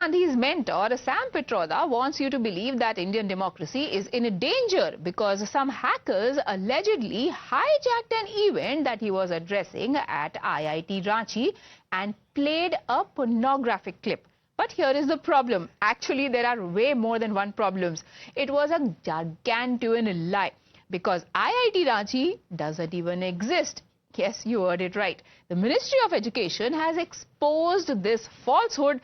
Gandhi's mentor, Sam Pitroda, wants you to believe that Indian democracy is in danger because some hackers allegedly hijacked an event that he was addressing at IIT Ranchi and played a pornographic clip. But here is the problem. Actually, there are way more than one problem. It was a gargantuan lie because IIT Ranchi doesn't even exist. Yes, you heard it right. The Ministry of Education has exposed this falsehood,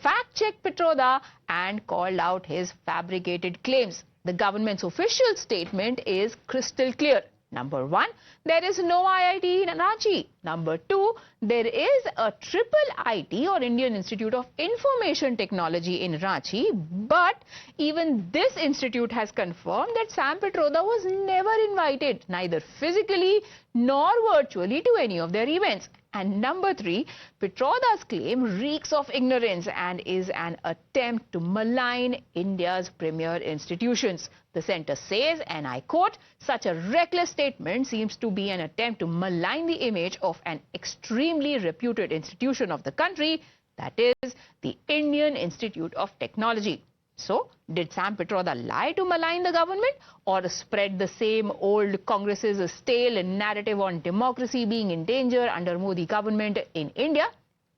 fact-checked Pitroda and called out his fabricated claims. The government's official statement is crystal clear. Number one, there is no IIT in Ranchi. Number two, there is a IIIT or Indian Institute of Information Technology in Ranchi. But even this institute has confirmed that Sam Pitroda was never invited, neither physically nor virtually, to any of their events. And number three, Pitroda's claim reeks of ignorance and is an attempt to malign India's premier institutions. The centre says, and I quote, such a reckless statement seems to be an attempt to malign the image of an extremely reputed institution of the country, that is, the Indian Institute of Technology. So, did Sam Pitroda lie to malign the government or spread the same old Congress's stale narrative on democracy being in danger under Modi government in India?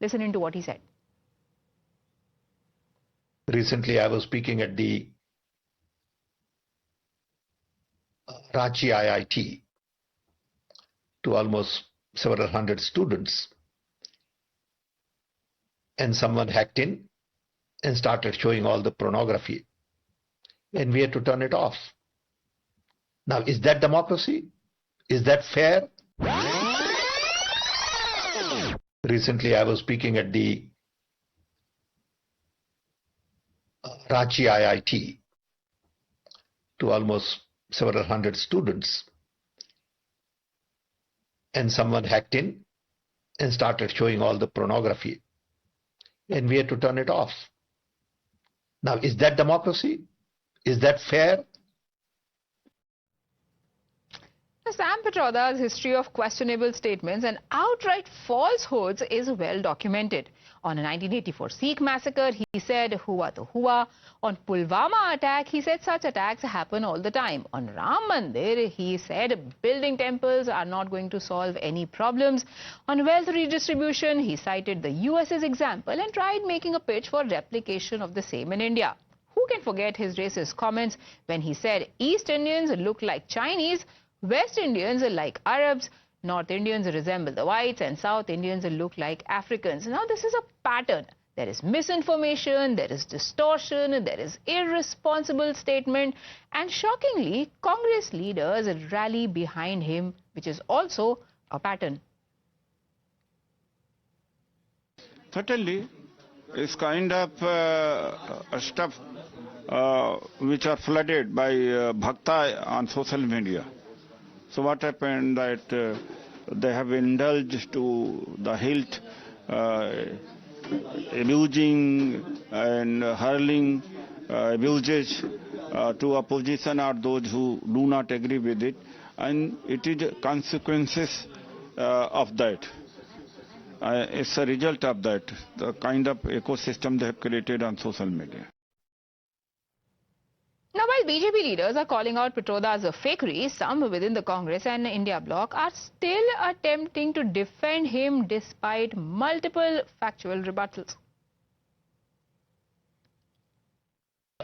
Listen into what he said. Recently, I was speaking at the Ranchi IIT to almost several hundred students, and someone hacked in and started showing all the pornography, and we had to turn it off. Now, is that democracy? Is that fair? Recently, I was speaking at the Ranchi IIT to almost several hundred students, and someone hacked in and started showing all the pornography, and we had to turn it off. Now, is that democracy? Is that fair? Sam Pitroda's history of questionable statements and outright falsehoods is well documented. On a 1984 Sikh massacre, he said, "Hua to hua." On Pulwama attack, he said such attacks happen all the time. On Ram Mandir, he said building temples are not going to solve any problems. On wealth redistribution, he cited the US's example and tried making a pitch for replication of the same in India. Who can forget his racist comments when he said East Indians look like Chinese, West Indians are like Arabs, North Indians resemble the whites, and South Indians look like Africans. Now, this is a pattern. There is misinformation, there is distortion, there is irresponsible statement, and shockingly, Congress leaders rally behind him, which is also a pattern. Certainly, it's kind of stuff which are flooded by bhakta on social media. So what happened that they have indulged to the hilt, abusing and hurling abuses to opposition or those who do not agree with it, and it is consequences of that. It's a result of that, the kind of ecosystem they have created on social media. Now, while BJP leaders are calling out Pitroda's fakery, some within the Congress and India bloc are still attempting to defend him despite multiple factual rebuttals.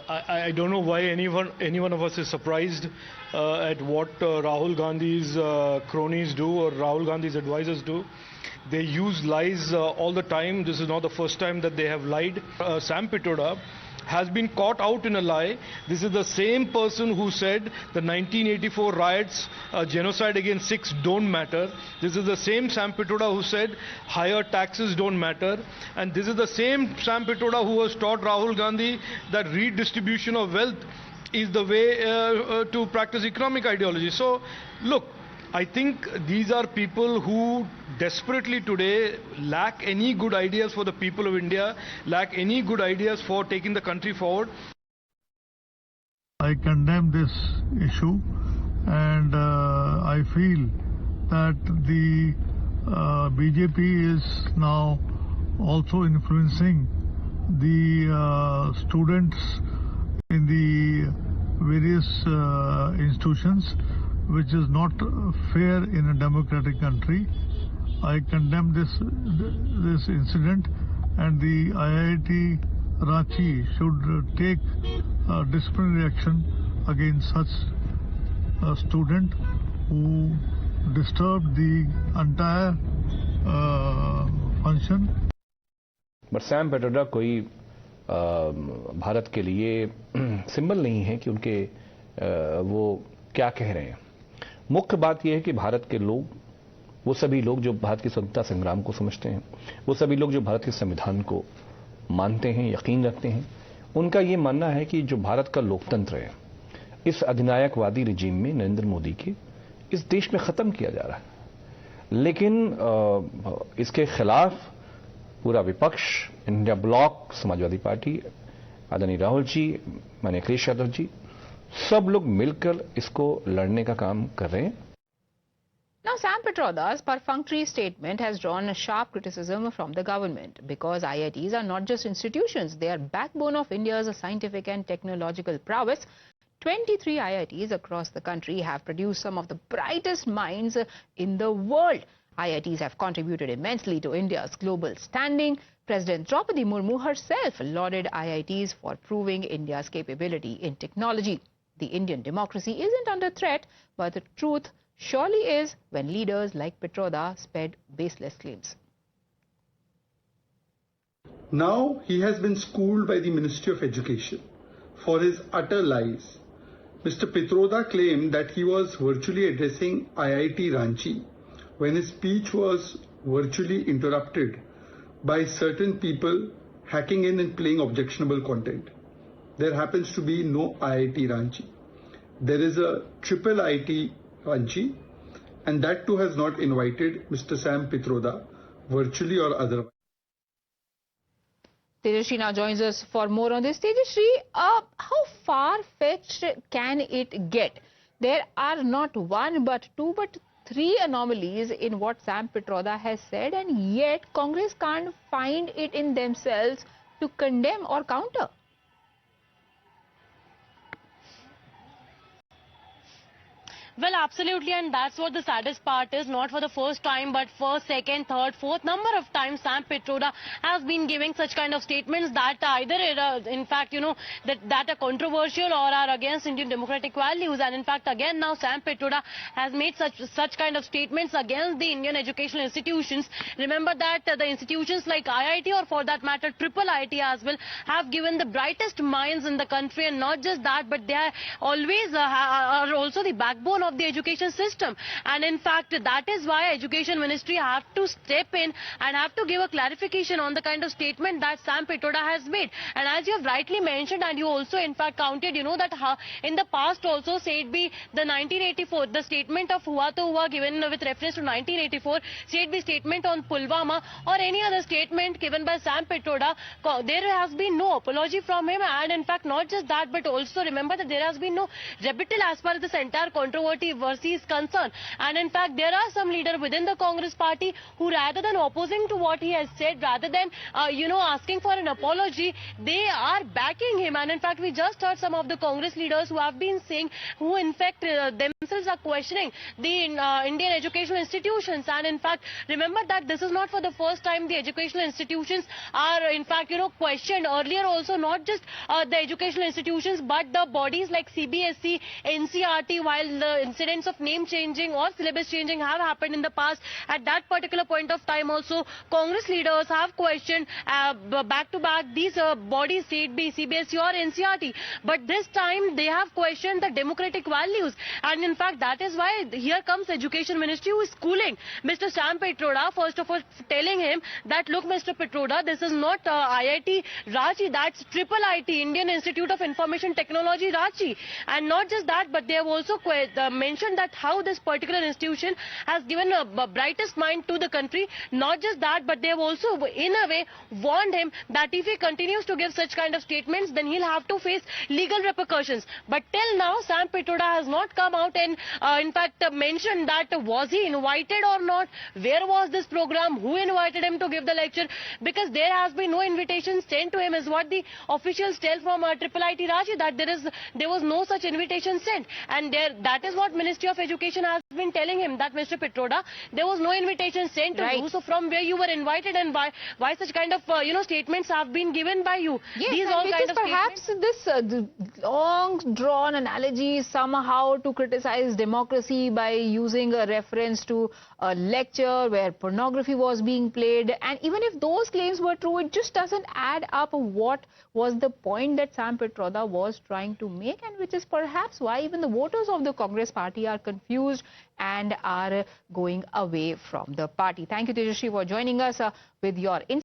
I don't know why any one of us is surprised at what Rahul Gandhi's cronies do or Rahul Gandhi's advisors do. They use lies all the time. This is not the first time that they have lied. Sam Pitroda has been caught out in a lie. This is the same person who said the 1984 riots, genocide against Sikhs don't matter. This is the same Sam Pitroda who said higher taxes don't matter. And this is the same Sam Pitroda who has taught Rahul Gandhi that redistribution of wealth is the way to practice economic ideology. So, look, I think these are people who desperately today lack any good ideas for the people of India, lack any good ideas for taking the country forward. I condemn this issue, and I feel that the BJP is now also influencing the students in the various institutions, which is not fair in a democratic country. I condemn this incident, and the IIT Ranchi should take disciplinary action against such a student who disturbed the entire function. But Sam Pitroda कोई भारत के लिए symbol नहीं है कि उनके वो क्या कह रहे हैं. मुख्य बात यह है कि भारत के लोग, वो सभी लोग जो भारत की स्वतंत्रता संग्राम को समझते हैं, वो सभी लोग जो भारत के संविधान को मानते हैं, यकीन रखते हैं, उनका ये मानना है कि जो भारत का लोकतंत्र है, इस अधिनायकवादी रिजीम में नरेंद्र मोदी के इस देश में खत्म किया जा रहा है. लेकिन इसके खिलाफ पूरा विपक्ष, इंडिया ब्लॉक, समाजवादी पार्टी, आदरणीय राहुल जी, माननीय अखिलेश यादव जी, सब लोग मिलकर इसको लड़ने का काम कर रहे हैं. Now, Sam Pitroda's perfunctory statement has drawn sharp criticism from the government because IITs are not just institutions, they are backbone of India's scientific and technological prowess. 23 IITs across the country have produced some of the brightest minds in the world. IITs have contributed immensely to India's global standing. President Draupadi Murmu herself lauded IITs for proving India's capability in technology. The Indian democracy isn't under threat, but the truth surely is when leaders like Pitroda spread baseless claims. Now he has been schooled by the Ministry of Education for his utter lies. Mr. Pitroda claimed that he was virtually addressing IIT Ranchi when his speech was virtually interrupted by certain people hacking in and playing objectionable content. There happens to be no IIT Ranchi. There is a triple IIT Ranchi, and that too has not invited Mr. Sam Pitroda, virtually or otherwise. Tejashree now joins us for more on this. Tejashree, how far-fetched can it get? There are not one but two but three anomalies in what Sam Pitroda has said, and yet Congress can't find it in themselves to condemn or counter. Well, absolutely, and that's what the saddest part is. Not for the first time, but first, second, third, fourth number of times Sam Pitroda has been giving such kind of statements that either, in fact, that are controversial or are against Indian democratic values. And in fact, again, now Sam Pitroda has made such kind of statements against the Indian educational institutions. Remember that the institutions like IIT, or for that matter, triple IIT as well, have given the brightest minds in the country. And not just that, but they are always are also the backbone of the education system. And in fact, that is why Education Ministry have to step in and have to give a clarification on the kind of statement that Sam Pitroda has made. And as you have rightly mentioned, and you also in fact counted, that in the past also, say it be the 1984, the statement of Hua to Hua given with reference to 1984, say it be statement on Pulwama or any other statement given by Sam Pitroda, there has been no apology from him. And in fact, not just that, but also remember that there has been no rebuttal as far as this entire controversy is concerned. And in fact, there are some leaders within the Congress party who, rather than opposing to what he has said, rather than asking for an apology, they are backing him. And in fact, we just heard some of the Congress leaders who have been saying, who in fact themselves are questioning the Indian educational institutions. And in fact, remember that this is not for the first time the educational institutions are in fact questioned. Earlier also, not just the educational institutions, but the bodies like CBSE, NCRT, while the incidents of name changing or syllabus changing have happened in the past, at that particular point of time also, Congress leaders have questioned back to back these bodies, say it be CBSE or NCRT. But this time they have questioned the democratic values. And in fact, that is why here comes Education Ministry, who is schooling Mr. Sam Pitroda, first of all telling him that, look, Mr. Pitroda, this is not IIT Ranchi, that's triple IT, Indian Institute of Information Technology Ranchi. And not just that, but they have also mentioned that how this particular institution has given a brightest mind to the country. Not just that, but they have also in a way warned him that if he continues to give such kind of statements, then he'll have to face legal repercussions. But till now, Sam Pitroda has not come out and in fact mentioned that was he invited or not, where was this program, who invited him to give the lecture, because there has been no invitation sent to him, is what the officials tell from IIT Ranchi, that there was no such invitation sent. And that is what Ministry of Education has been telling him, that Mr. Pitroda, there was no invitation sent to you, so from where you were invited and why such kind of statements have been given by you. Yes, These all kind of perhaps this long drawn analogy somehow to criticize democracy by using a reference to a lecture where pornography was being played, and even if those claims were true, it just doesn't add up what was the point that Sam Pitroda was trying to make, and which is perhaps why even the voters of the Congress party are confused and are going away from the party. Thank you, Tejashree, for joining us with your insights.